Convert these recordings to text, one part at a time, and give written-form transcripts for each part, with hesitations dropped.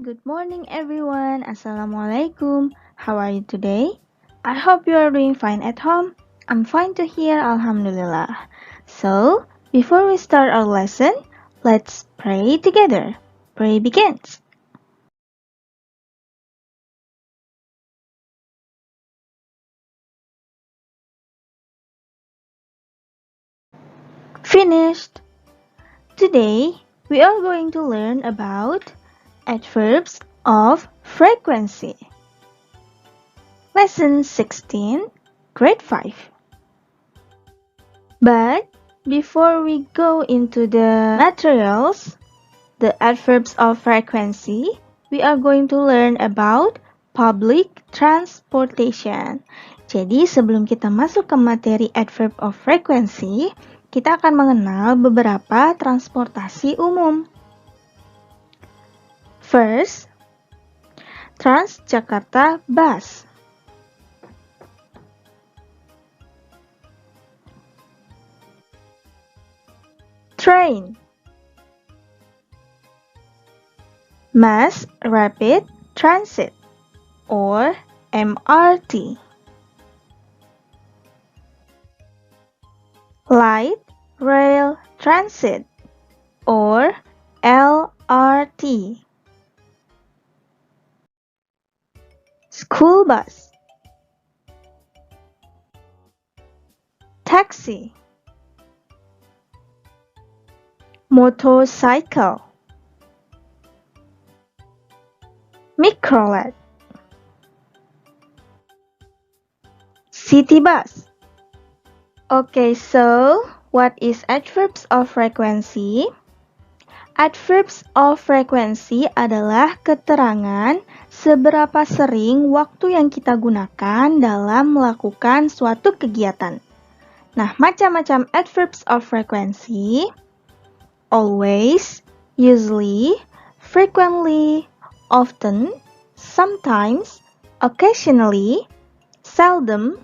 Good morning everyone. Assalamualaikum. How are you today? I hope you are doing fine at home. I'm fine to hear, alhamdulillah. So, before we start our lesson, let's pray together. Pray begins. Finished. Today, we are going to learn about adverbs of frequency. Lesson 16, grade 5. But before we go into the materials, the adverbs of frequency, we are going to learn about public transportation. Jadi sebelum kita masuk ke materi adverb of frequency, kita akan mengenal beberapa transportasi umum. First, Transjakarta Bus. Train. Mass Rapid Transit or MRT. Light Rail Transit or LRT. School bus. Taxi. Motorcycle. Microlet. City bus. Okay, so what is adverbs of frequency? Adverbs of frequency adalah keterangan seberapa sering waktu yang kita gunakan dalam melakukan suatu kegiatan. Nah, macam-macam adverbs of frequency: always, usually, frequently, often, sometimes, occasionally, seldom,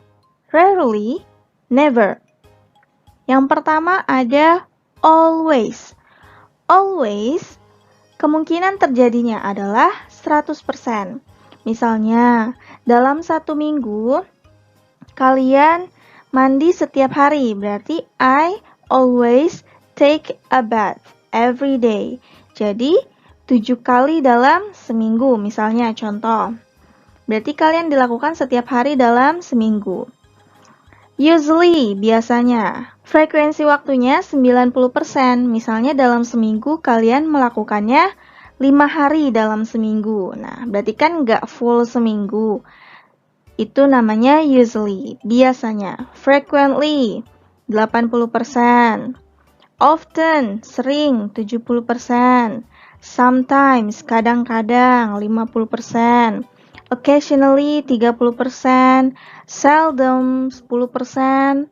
rarely, never. Yang pertama ada always. Always, kemungkinan terjadinya adalah 100%. Misalnya, dalam 1 minggu, kalian mandi setiap hari. Berarti I always take a bath every day. Jadi, 7 kali dalam seminggu. Misalnya, contoh. Berarti kalian dilakukan setiap hari dalam seminggu. Usually, biasanya. Frekuensi waktunya 90%. Misalnya dalam seminggu kalian melakukannya 5 hari dalam seminggu. Nah, berarti kan nggak full seminggu. Itu namanya usually, biasanya. Frequently, 80%. Often, sering, 70%. Sometimes, kadang-kadang, 50%. Occasionally 30%, seldom 10%,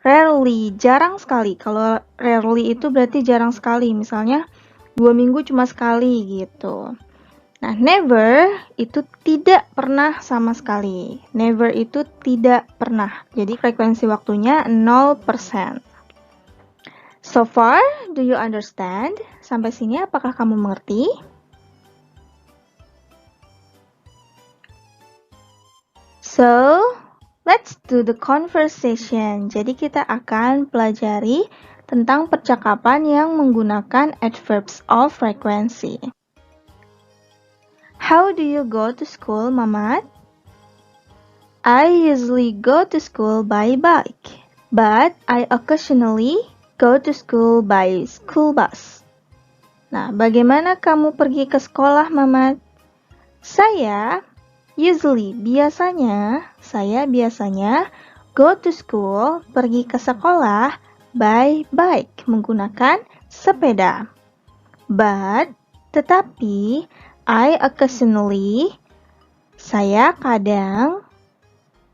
rarely jarang sekali. Kalau rarely itu berarti jarang sekali. Misalnya 2 minggu cuma sekali gitu. Nah, never itu tidak pernah sama sekali. Never itu tidak pernah. Jadi frekuensi waktunya 0%. So far, do you understand? Sampai sini apakah kamu mengerti? So, let's do the conversation. Jadi kita akan pelajari tentang percakapan yang menggunakan adverbs of frequency. How do you go to school, Mamat? I usually go to school by bike, but I occasionally go to school by school bus. Nah, bagaimana kamu pergi ke sekolah, Mamat? Saya biasanya go to school, pergi ke sekolah by bike, menggunakan sepeda. But, tetapi, I occasionally, saya kadang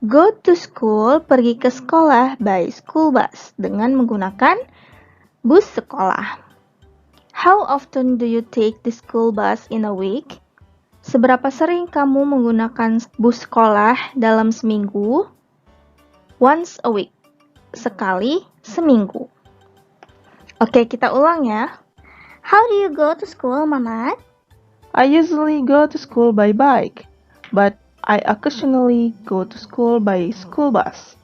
go to school, pergi ke sekolah by school bus, dengan menggunakan bus sekolah. How often do you take the school bus in a week? Seberapa sering kamu menggunakan bus sekolah dalam seminggu? Once a week. Sekali seminggu. Oke, kita ulang ya. How do you go to school, Mamat? I usually go to school by bike, but I occasionally go to school by school bus.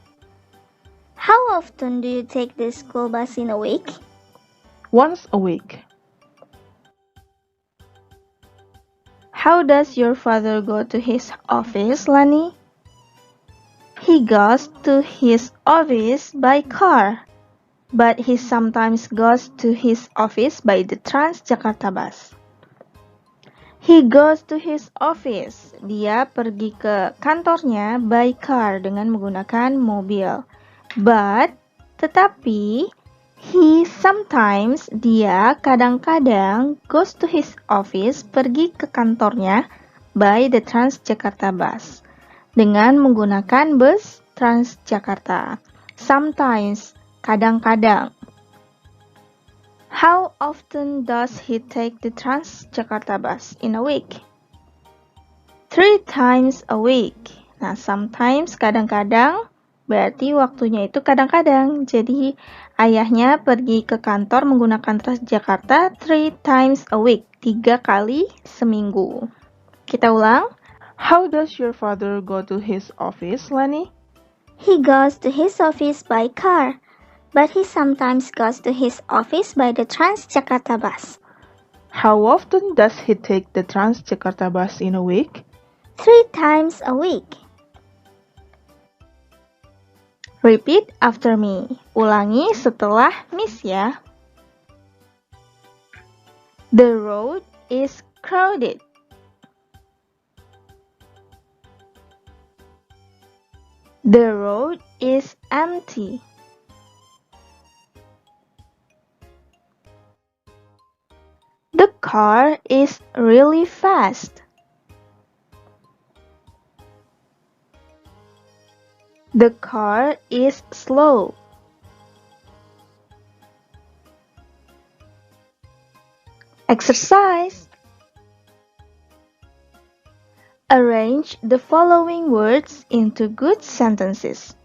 How often do you take the school bus in a week? Once a week. How does your father go to his office, Lani? He goes to his office by car, but he sometimes goes to his office by the Transjakarta bus. He goes to his office. Dia pergi ke kantornya by car dengan menggunakan mobil. But, tetapi, dia kadang-kadang goes to his office, pergi ke kantornya by the Transjakarta bus dengan menggunakan bus Transjakarta. Sometimes, kadang-kadang. How often does he take the Transjakarta bus in a week? 3 times a week. Nah, sometimes, kadang-kadang, berarti waktunya itu kadang-kadang. Jadi, ayahnya pergi ke kantor menggunakan Transjakarta 3 times a week. 3 kali seminggu. Kita ulang. How does your father go to his office, Lani? He goes to his office by car, but he sometimes goes to his office by the Transjakarta bus. How often does he take the Transjakarta bus in a week? 3 times a week. Repeat after me. Ulangi setelah Miss ya. The road is crowded. The road is empty. The car is really fast. The car is slow. Exercise. Arrange the following words into good sentences.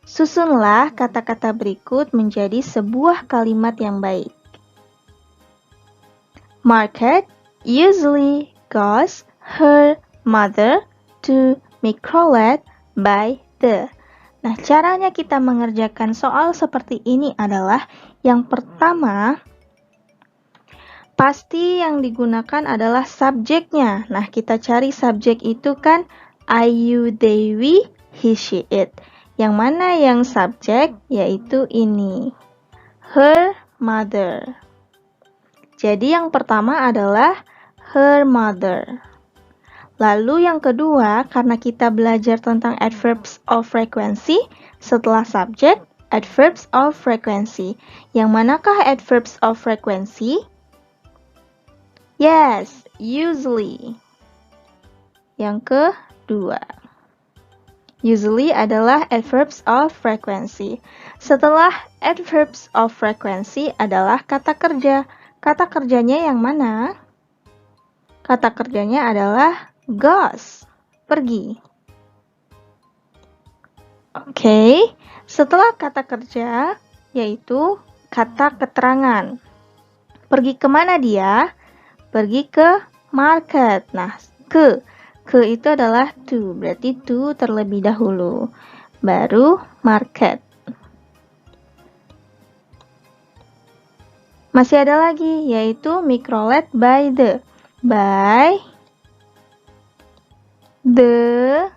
Susunlah kata-kata berikut menjadi sebuah kalimat yang baik. Margaret usually goes her mother to Mikrolet by the. Nah, caranya kita mengerjakan soal seperti ini adalah yang pertama, pasti yang digunakan adalah subjeknya. Nah, kita cari subjek itu kan I, you, they, we, he, she, it. Yang mana yang subjek? Yaitu ini. Her mother. Jadi yang pertama adalah her mother. Lalu yang kedua, karena kita belajar tentang adverbs of frequency, setelah subjek, adverbs of frequency. Yang manakah adverbs of frequency? Yes, usually. Yang kedua. Usually adalah adverbs of frequency. Setelah adverbs of frequency adalah kata kerja. Kata kerjanya yang mana? Kata kerjanya adalah goes, pergi. Oke, setelah kata kerja, yaitu kata keterangan. Pergi kemana dia? Pergi ke market. Nah, ke itu adalah to, berarti to terlebih dahulu, baru market. Masih ada lagi, yaitu Mikrolet by the. By the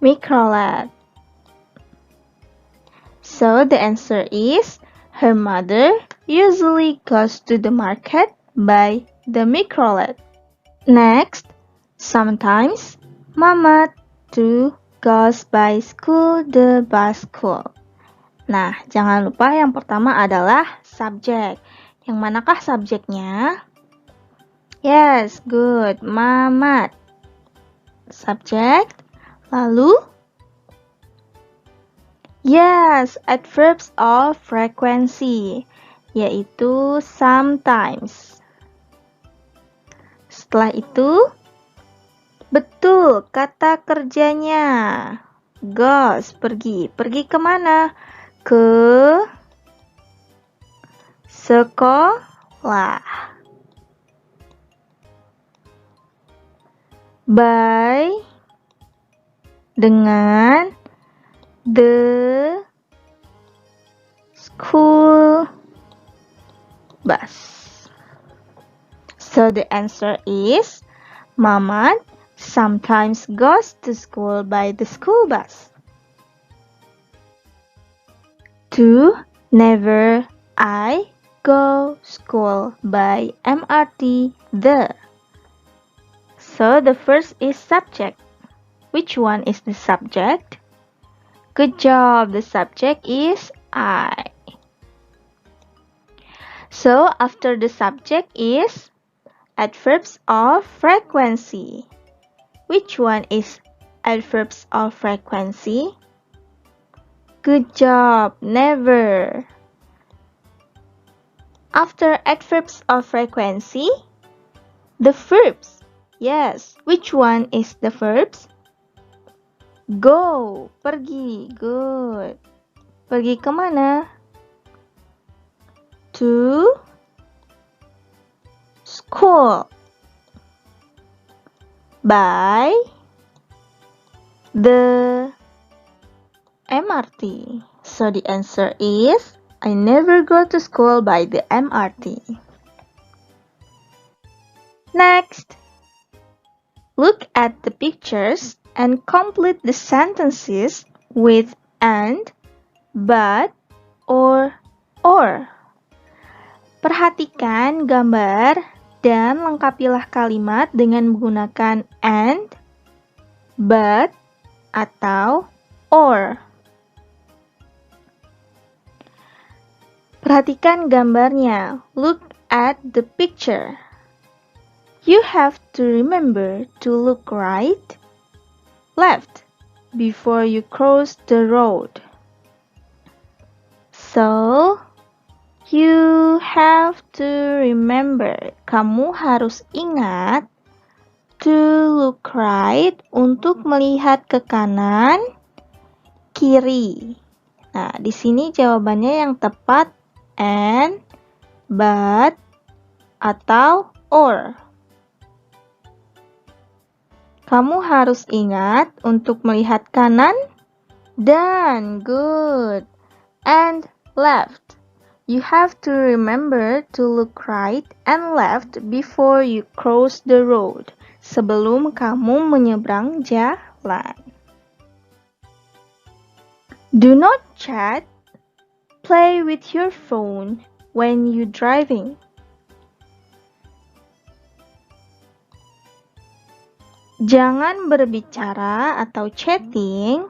Mikrolet. So the answer is her mother usually goes to the market by the Mikrolet. Next, sometimes Mama too goes by school the bus school. Nah, jangan lupa yang pertama adalah subjek. Yang manakah subjeknya? Yes, good. Mamat. Subjek. Lalu? Yes, adverbs of frequency, yaitu sometimes. Setelah itu, betul, kata kerjanya. Goes, pergi. Pergi kemana? Ke sekolah. by dengan the school bus. So the answer is Mamat sometimes goes to school by the school bus. 2. Never I go school by MRT the. So the first is subject. Which one is the subject? Good job, the subject is I. So after the subject is adverbs of frequency. Which one is adverbs of frequency? Good job, never. After adverbs of frequency, the verbs. Yes, which one is the verbs? Go, pergi, good. Pergi kemana? To school. By the MRT. So the answer is I never go to school by the MRT. Next, look at the pictures and complete the sentences with and, but, or. Perhatikan gambar dan lengkapilah kalimat dengan menggunakan and, but, atau or. Perhatikan gambarnya. Look at the picture. You have to remember to look right, left, before you cross the road. So, you have to remember. Kamu harus ingat to look right untuk melihat ke kanan, kiri. Nah, di sini jawabannya yang tepat and, but, atau or. Kamu harus ingat untuk melihat kanan dan good and left. You have to remember to look right and left before you cross the road. Sebelum kamu menyeberang jalan. Do not chat, play with your phone when you driving. Jangan berbicara atau chatting,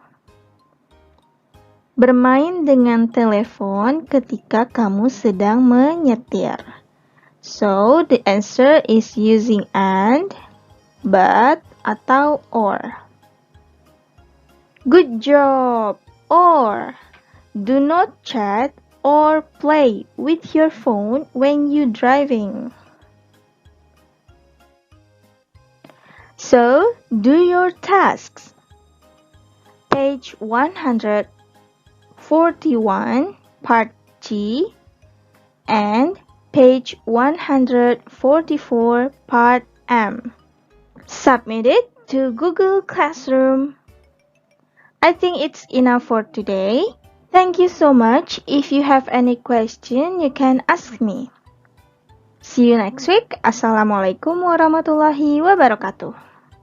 bermain dengan telepon ketika kamu sedang menyetir. So, the answer is using and, but, atau or. Good job! Or, do not chat or play with your phone when you driving. So, do your tasks. Page 141, part G, and page 144, part M. Submit it to Google Classroom. I think it's enough for today. Thank you so much. If you have any question, you can ask me. See you next week. Assalamualaikum warahmatullahi wabarakatuh.